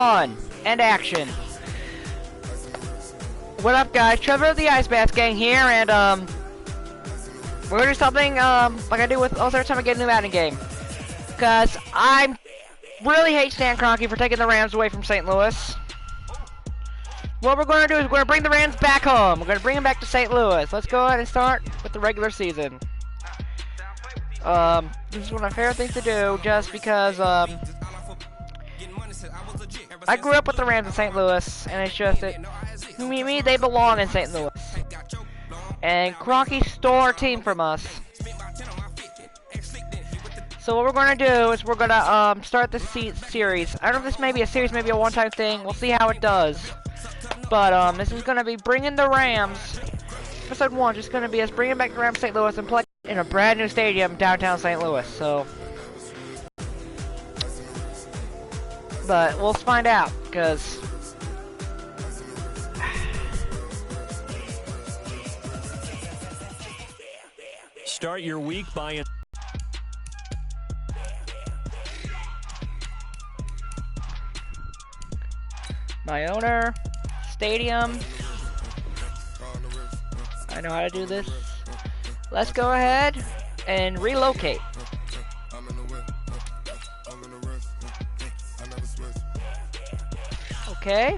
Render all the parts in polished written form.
On and action. What up, guys? Trevor of the Ice Bath Gang here, and we're gonna do something like I do with almost every time I get a new Madden game. Cause I really hate Stan Kroenke for taking the Rams away from St. Louis. What we're gonna do is we're gonna bring the Rams back home. We're gonna bring them back to St. Louis. Let's go ahead and start with the regular season. This is one of my favorite things to do, just because I grew up with the Rams in St. Louis, and it's just that me, they belong in St. Louis. And Kroenke stole our team from us. So what we're gonna do is we're gonna start this series. I don't know if this may be a series, maybe a one-time thing. We'll see how it does. But this is gonna be bringing the Rams. Episode 1 just gonna be us bringing back the Rams St. Louis and playing in a brand new stadium downtown St. Louis. So. But we'll find out, because start your week by my owner, stadium. I know how to do this. Let's go ahead and relocate. Okay.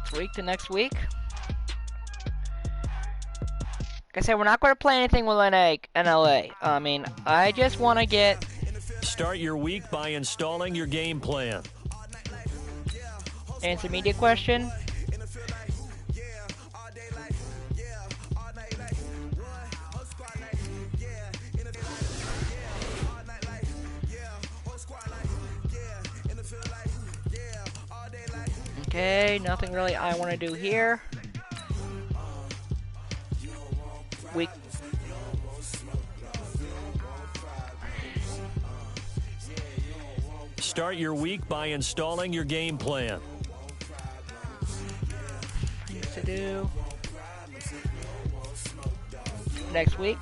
This week to next week. Like I said, we're not going to play anything with NLA. I mean, I just want to get... Start your week by installing your game plan. Answer media question. Okay, nothing really I want to do here. Week. Start your week by installing your game plan. Things to do. Next week.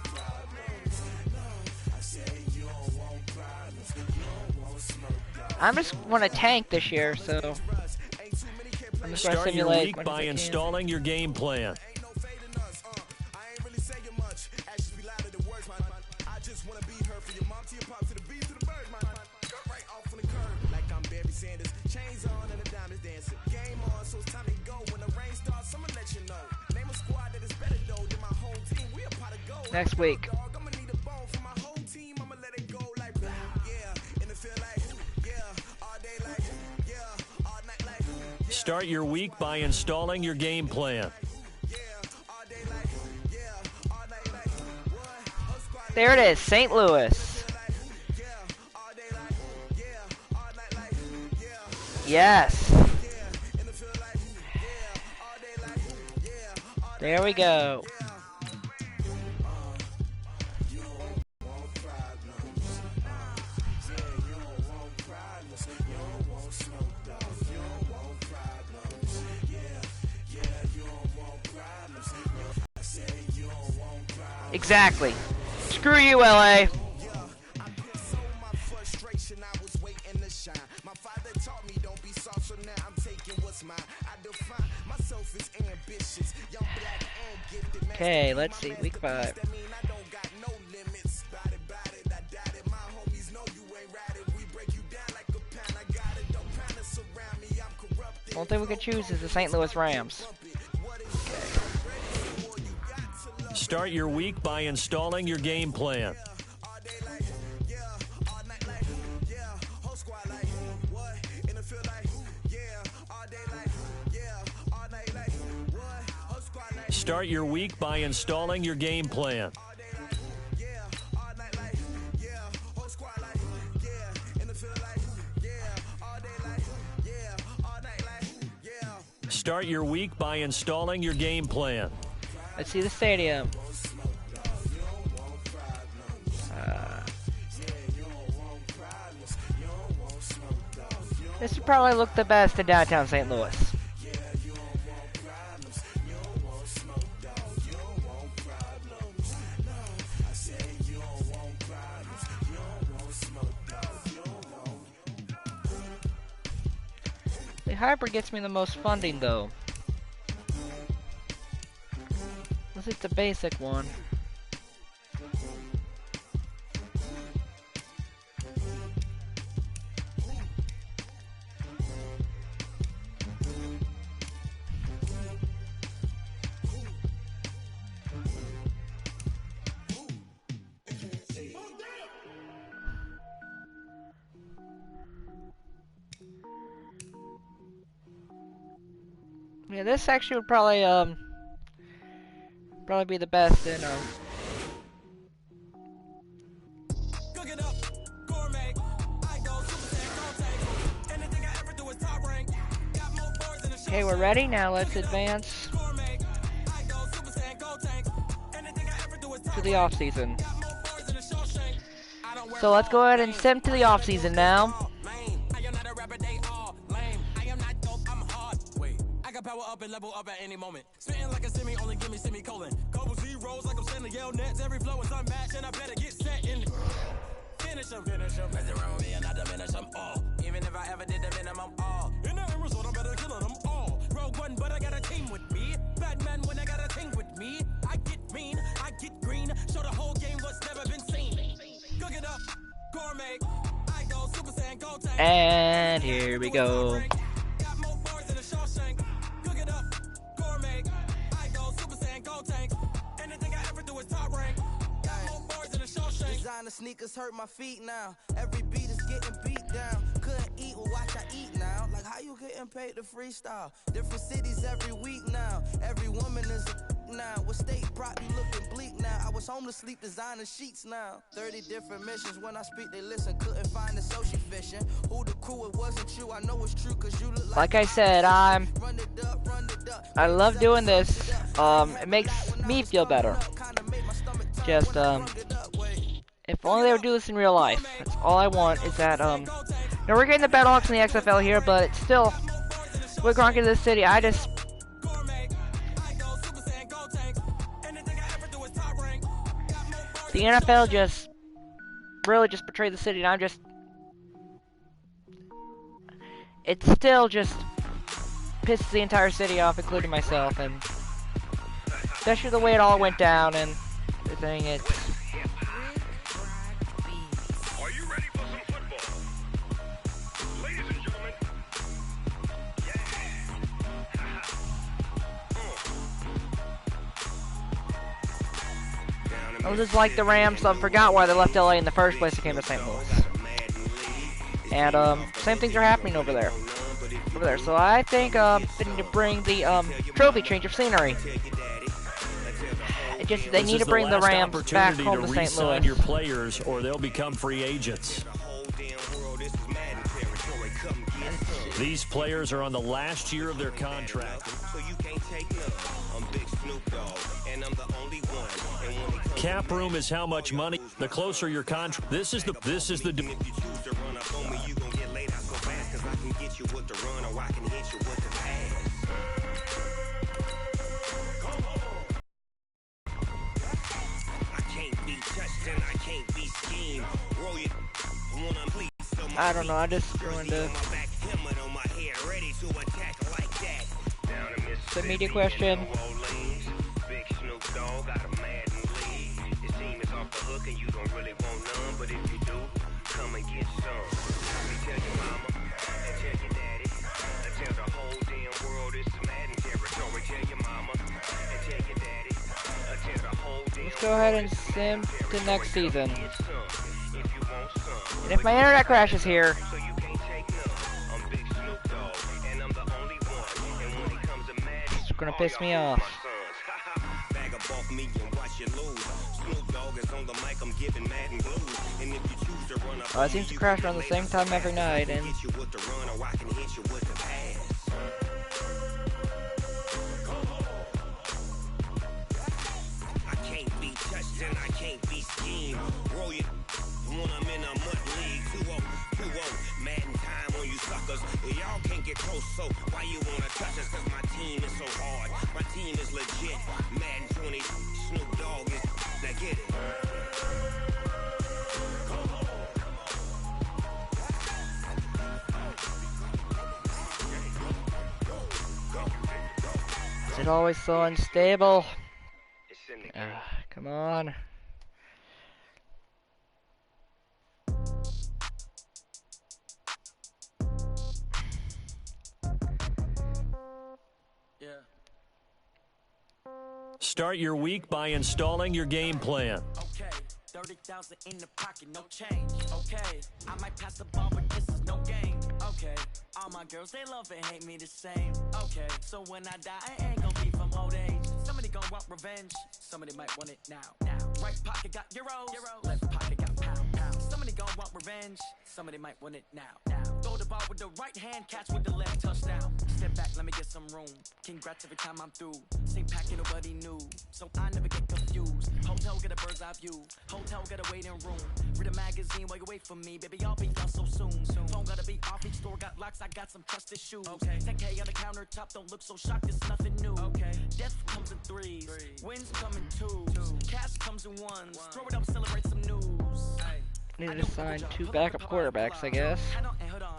I just want to tank this year, so I'm just start your week by installing your game plan. Next week. Start your week by installing your game plan. There it is, St. Louis. Yes. There we go. Exactly. Screw you, LA. Okay, let's see. Week 5. One thing we can choose is the St. Louis Rams. Start your week by installing your game plan. Start your week by installing your game plan. Start your week by installing your game plan. Let's see the stadium. This would probably look the best in downtown St. Louis. hybrid gets me the most funding though. This is the basic one. Yeah, this actually would probably be the best in Okay, we're ready. Now let's advance to the off season. So let's go ahead and sim to the off season now. Power up and level up at any moment. Spitting like a semi, only give me semicolon. Couple zeros like I'm sending yell nets. Every flow is unmatched, and I better get set in. Finish them. Mess around with me and I diminish them all. Even if I ever did the minimum all. In the end result, I'm better killing them all. Rogue one, but I got a team with me. Batman when I got a team with me. I get mean, I get green. Show the whole game what's never been seen. Cook it up, gourmet. I go Super Saiyan, go tank. And here we go. Got more bars than a Shawshank. Cook it up, gourmet. I go Super Saiyan, go tank. Anything I ever do is top rank. Got more bars than a Shawshank. Designer sneakers hurt my feet now. Every beat is getting beat down. Couldn't eat, well watch I eat now. Like how you getting paid to freestyle? Different cities every week now. Every woman is a now. What state brought me looking bleak now? I was homeless, sleep designer sheets now. 30 different missions. When I speak, they listen. Couldn't find the social fishing. Who the crew? It wasn't you. I know it's true because you look Like I said, I love doing this. It makes me feel better. Just if only they would do this in real life. That's all I want. Is that now we're getting the Battlehawks in the XFL here, but it's still we're going to this city. I just the NFL just really just betrayed the city, and I'm just it still just pisses the entire city off, including myself, and especially the way it all went down and the thing. It's Are you ready for some football? Ladies and gentlemen. I was just like the Rams. I forgot why they left LA in the first place. They came to St. Louis, and same things are happening over there. So I think they need to bring the trophy, change of scenery. They need to bring the Rams back home to St. Louis. Your players, or they'll become free agents. These players are on the last year of their contract. Cap room is how much money. The closer your contract. This is the. I don't know. I just going to. The media question. Let's go ahead and sim to next season. And if my internet crashes here, it's gonna piss me off. It seems to crash around the same time every night, and Madden time on you suckers. Y'all can't get close, so why you wanna touch us? Cause my team is so hard. My team is legit. Madden 20, Snoop Dogg is. Now get it. is always so unstable. It's in the game. Come on. Start your week by installing your game plan. Okay, 30,000 in the pocket, no change. Okay, I might pass the ball, but this is no game. Okay, all my girls, they love and hate me the same. Okay, so when I die, I ain't gonna be from old age. Somebody gonna want revenge, somebody might want it now. Right pocket got euros, left pocket got pound. Somebody gonna want revenge, somebody might want it now. Throw the ball with the right hand, catch with the left, touchdown. Step back, let me get some room. Congrats every time I'm through. Same packet, nobody knew, so I never get confused. Hotel get a bird's eye view, hotel get a waiting room. Read a magazine while you wait for me, baby, I'll be done so soon. Phone gotta be off, each store got locks, I got some trusted shoes. Okay, 10K on the countertop, don't look so shocked, it's nothing new. Okay, death comes in threes, wins come in twos, cash comes in ones. Throw it up, celebrate some news. Need to sign 2 backup quarterbacks, I guess.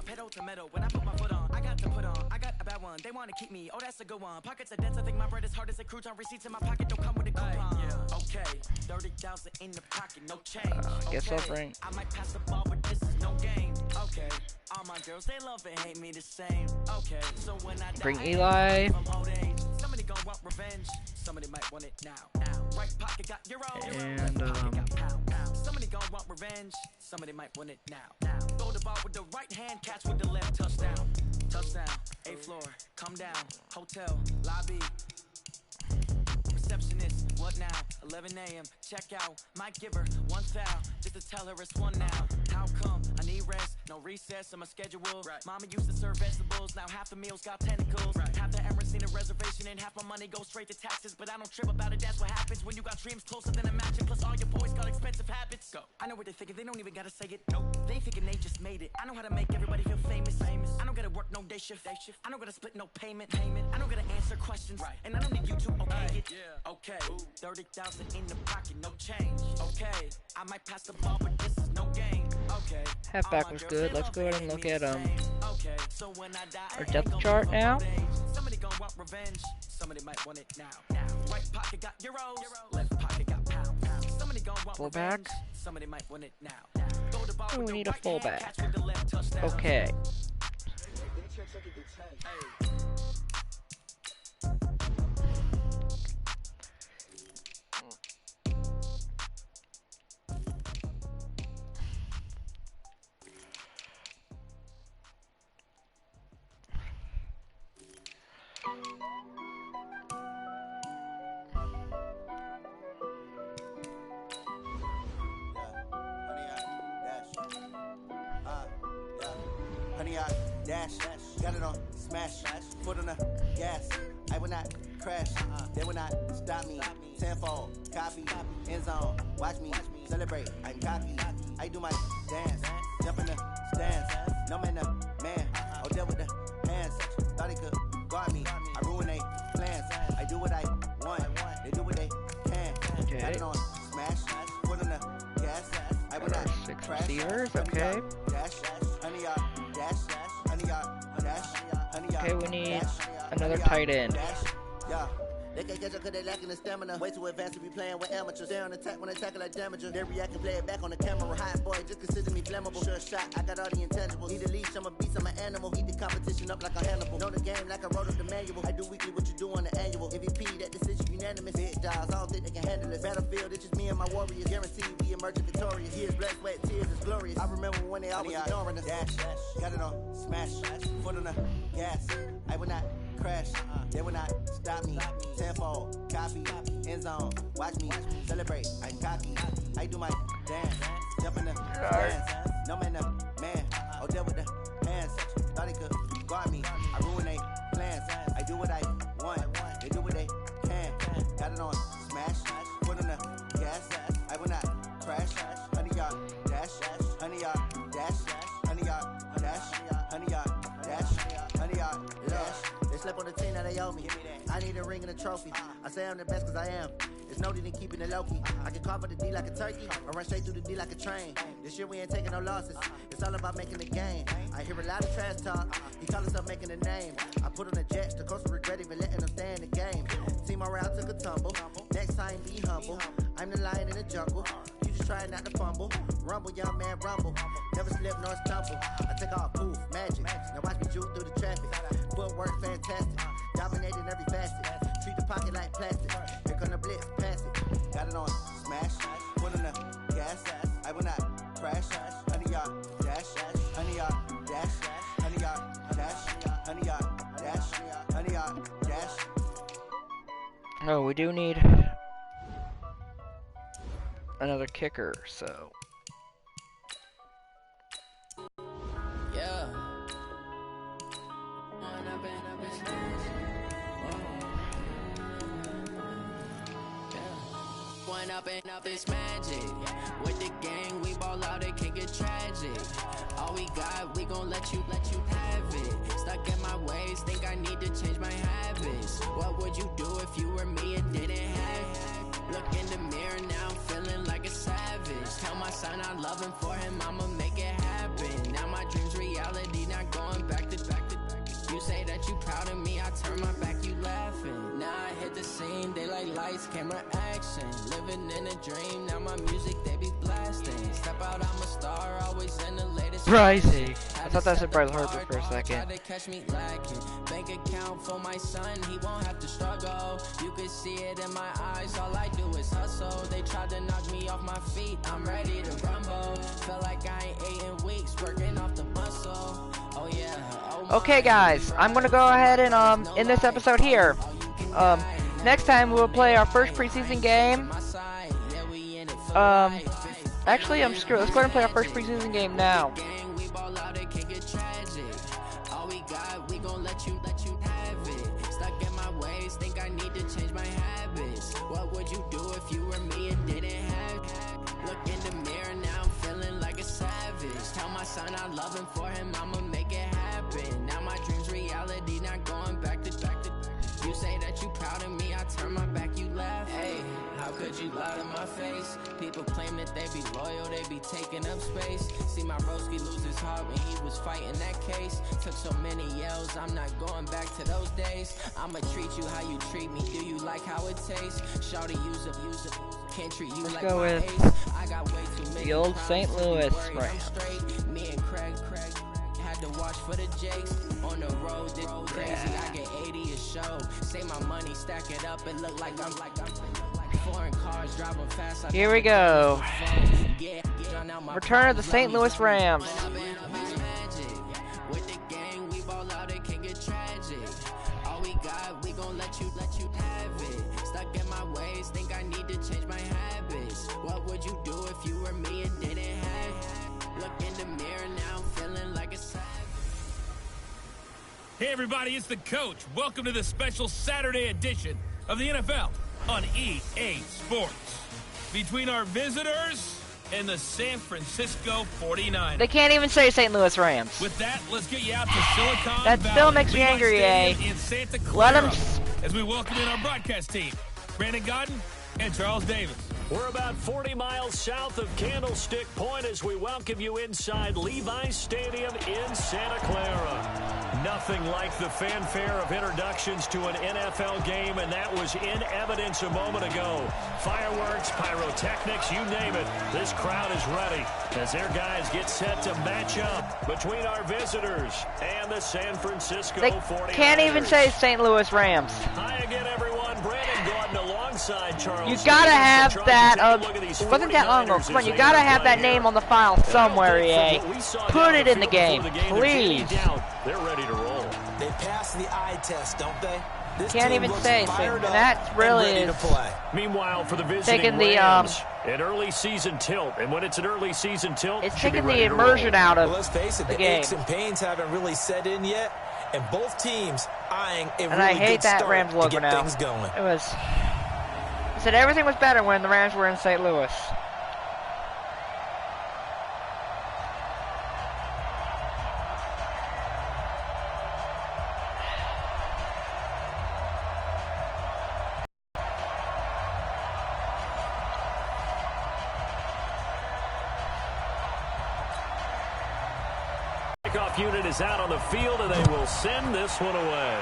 Pedal to metal when I put my foot on. I got to put on, I got a bad one. They want to keep me, oh that's a good one. Pockets are dense, I think my bread is hard as a crouton. Receipts in my pocket don't come with a coupon. Okay, 30,000 in the pocket, no change. Guess I'll bring. I might pass the ball, but this is no game. Okay, all my girls, they love and hate me the same. Okay, so when I die, Bring Eli. from old age, somebody gonna want revenge, somebody might want it now. Right pocket got euros, And, left pocket got pound. Somebody gonna want revenge, somebody might want it now. Throw the ball with the right hand, catch with the left, touchdown. Touchdown, 8th floor, come down, hotel, lobby. Receptionist, what now? 11 a.m. Check out. Might give her one foul just to tell her it's one now. How come? I need rest, no recess in my schedule. Mama used to serve vegetables, now half the meals got tentacles. Half the Emirates need a reservation and half my money goes straight to taxes. But I don't trip about it, that's what happens when you got dreams closer than a matching. Plus all your boys got expensive habits. Go. I know what they're thinking, they don't even gotta say it. Nope. They thinking they just made it. I know how to make everybody feel famous. I don't gotta work no day shift. I don't gotta split no payment. I don't gotta answer questions. And I don't need you to okay it. Okay, 30,000 in the pocket, no change. Okay, I might pass the ball, but this is no game. Okay, Halfback was good. Let's go ahead and look at okay, so when I die, our depth chart now. Somebody gonna want revenge, somebody might want it now. Right pocket got euros, left pocket got pound. Somebody gonna want Fullback. revenge, somebody might want it now. Throw the ball Oh, with we the need a right hand, fullback. catch with the left, touchdown. Okay. Dash, got it on, smash, foot on the gas. I will not crash, they will not stop me. Tenfold, copy, end zone, watch me celebrate. I cocky, I do my dance, jump in the stands. No man, man, oh deal with the hands. Thought he could guard me, I ruin they plans. I do what I want, they do what they can. Got it on, smash, foot on the gas. I will not 6 crash. receivers, okay. Dash, honey yard, dash. Okay, we need another tight end. Yeah. They can't catch up cause they lacking the stamina. Way too advanced to be playing with amateurs. Stay on attack when they tackle like damager. They react and play it back on the camera. Hot boy, just consider me flammable. Sure shot, I got all the intangibles. Need a leash, I'm a beast, I'm an animal. Eat the competition up like a Hannibal. Know the game like I wrote up the manual. I do weekly what you do on the annual. MVP, that decision unanimous. Big dogs, I don't think they can handle it. Battlefield, it's just me and my warriors. Guaranteed we emerging victorious. Years, blood, sweat, tears, it's glorious. I remember when they always ignoring us. Dash, got it on, smash, foot on the gas. I will not crash, they will not stop me. Tenfold, copy, end zone, watch me celebrate. I'm cocky, I do my dance, jump in the stands. No man, man, oh deal with the hands. Thought he could guard me, I ruin they plans. I do what I want, they do what they can. Got it on, smash, foot on the gas. I will not crash, honey yard, dash, honey yard, dash, honey yard, dash, honey yard, dash, honey yard, dash. They slept on the team that they owe me. I need a ring and a trophy. I say I'm the best cause I am. It's no need in keeping it low key. I can carve up the D like a turkey, or run straight through the D like a train. This year we ain't taking no losses. It's all about making the game. I hear a lot of trash talk. He call himself making a name. I put on the Jets, the coach will regret even letting them stay in the game. Team morale took a tumble. Next time be humble. I'm the lion in the jungle. You just try not to fumble. Rumble, young man, rumble. Never slip nor stumble. I take off, poof, magic. Now watch me juke through the traffic. Footwork fantastic. Dominating every facet. Treat the pocket like plastic. Here come the blitz, pass it. Got it on smash. Put on the gas. I will not crash. 100 yard dash. 100 yard dash. 100 yard dash. 100 yard dash. 100 yard dash. Oh, we do need another kicker, so. Yeah. One up and up is magic. With the gang, we ball out, it can get tragic. All we got, we gon' let you have it. Stuck in my ways, think I need to change my habits. What would you do if you were me and didn't have it? Look in the mirror now, I'm feeling like a savage. Tell my son I love him, for him I'ma make it happen. Now my dream's reality, not going back to back. You say that you proud of me, I turn my back, you laughing. Now I hit the scene, they like lights, camera, action. Living in a dream, now my music, they be blasting. Step out, I'm a star, always in the latest. Pricey. I thought that said Bryce Harper for a second. They catch me lacking. Bank account for my son, he won't have to struggle. You can see it in my eyes, all I do is hustle. They tried to knock me off my feet, I'm ready to rumble. Felt like I ain't ate in weeks, working off the muscle. Oh yeah. Okay, guys, I'm gonna go ahead and in this episode here, next time we'll play our first preseason game. Actually, I'm screwed. Let's go ahead and play our first preseason game now. What would you do if you were me and didn't have? Look in the mirror now, I'm feeling like a savage. Tell my son I love him, for him I'ma make it happen. Now my dream's reality, not going back to back. You say that you proud of me, I turn my back, you laugh. Hey, how could you lie to my face? People claim that they be loyal, they be taking up space. See my broski lose his heart when he was fighting that case. Took so many yells, I'm not going back to those days. I'ma treat you how you treat me, do you like how it tastes? Shawty use up, can't treat you like go my with ace. I got way too many the old St. Louis I'm Rams. straight, me and Craig had to watch for the Jakes. On the road, this crazy, I get 80 a show. Say my money, stack it up, it look like I'm foreign cars driving fast. Here we go. Return of the St. Louis Rams. With the gang, we ball out, it can get tragic. All we got, we gon' let you have it. Stuck in my ways, think I need to change my habits. What would you do if you were me and didn't have? Look in the mirror now, I'm feeling like a savage. Hey everybody, it's the coach. Welcome to the special Saturday edition of the NFL on EA Sports. Between our visitors and the San Francisco 49ers. They can't even say St. Louis Rams. With that, let's get you out to Silicon That Valley. still makes me Levi angry, Stadium in Santa Let Clara, them. as we welcome in our broadcast team, Brandon Godden and Charles Davis. We're about 40 miles south of Candlestick Point as we welcome you inside Levi Stadium in Santa Clara. Nothing like the fanfare of introductions to an NFL game, and that was in evidence a moment ago. Fireworks, pyrotechnics, you name it. This crowd is ready as their guys get set to match up between our visitors and the San Francisco They 49ers. can't even say St. Louis Rams. Hi again, everyone. Brandon Gordon alongside Charles. You gotta have Charles, that. take a look at these It wasn't that long ago. 49ers Come on, as you they gotta play have that here. name on the file somewhere, EA. Put it in the game, There's please. any doubt they're ready to roll. They pass the eye test, don't they? This Can't team even looks say, fired and up that and really ready to is play. Meanwhile, for the visiting taking the Rams, an early season tilt, and when it's an early season tilt, it's should be taking ready the to immersion roll. out Well, of let's face it, the the game. aches and pains haven't really set in yet, and both teams eyeing a And really I hate good that start Rams to logo get now. things going. It was. I said everything was better when the Rams were in St. Louis. Kickoff unit is out on the field, and they will send this one away.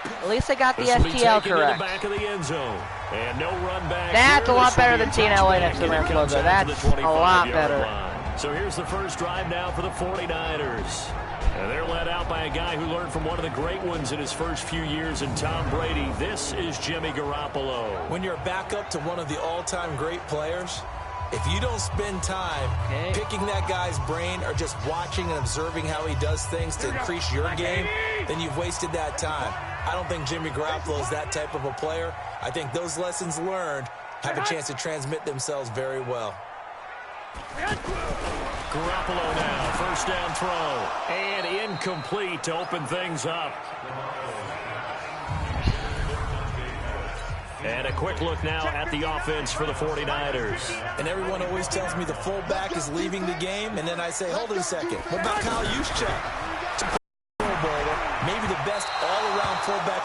At least they got the This will be STL taken to correct. the back of the end zone. And no run back. That's here. a lot This will better be than a seeing LA next to the touchback, Rams and it comes logo. out to That's the a lot 25-yard better. line. So here's the first drive now for the 49ers. And they're led out by a guy who learned from one of the great ones in his first few years in Tom Brady. This is Jimmy Garoppolo. When you're a backup to one of the all-time great players, if you don't spend time picking that guy's brain or just watching and observing how he does things to increase your game, then you've wasted that time. I don't think Jimmy Garoppolo is that type of a player. I think those lessons learned have a chance to transmit themselves very well. Garoppolo now, first down throw. And incomplete to open things up. And a quick look now at the offense for the 49ers. And everyone always tells me the fullback is leaving the game, and then I say, hold it a second. What about Kyle Juszczyk? Maybe the best all-around fullback